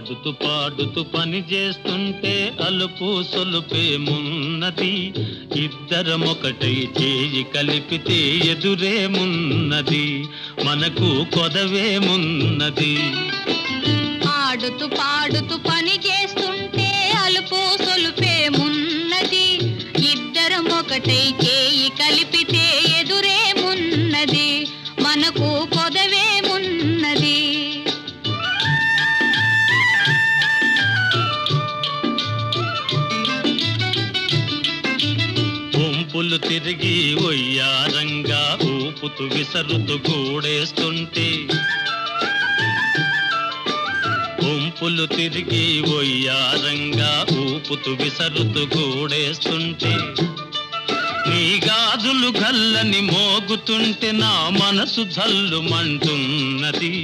ఆడుతూ పాడుతూ పని చేస్తుంటే అలుపు సొలుపేమున్నది, ఇద్దరమొకటై చేయి కలిపితే ఎదురేమున్నది, మనకు కొదవేమున్నది. ఆడుతూ పాడుతూ పని చేస్తుంటే అలుపు సొలుపేమున్నది, ఇద్దరమొకటై చేయి కలిపితే ఎదురేమున్నది, మనకు కొదవేమున్నది. వంపులు తిరిగి ఒయ్యారంగా ఊపుతూ విసరుతూ గూడేస్తుంటే, వంపులు తిరిగి ఒయ్యారంగా ఊపుతూ విసరుతూ గూడేస్తుంటే, నీ గాజులు గల్లని మోగుతుంటే నా మనసు జల్లుమంటున్నది.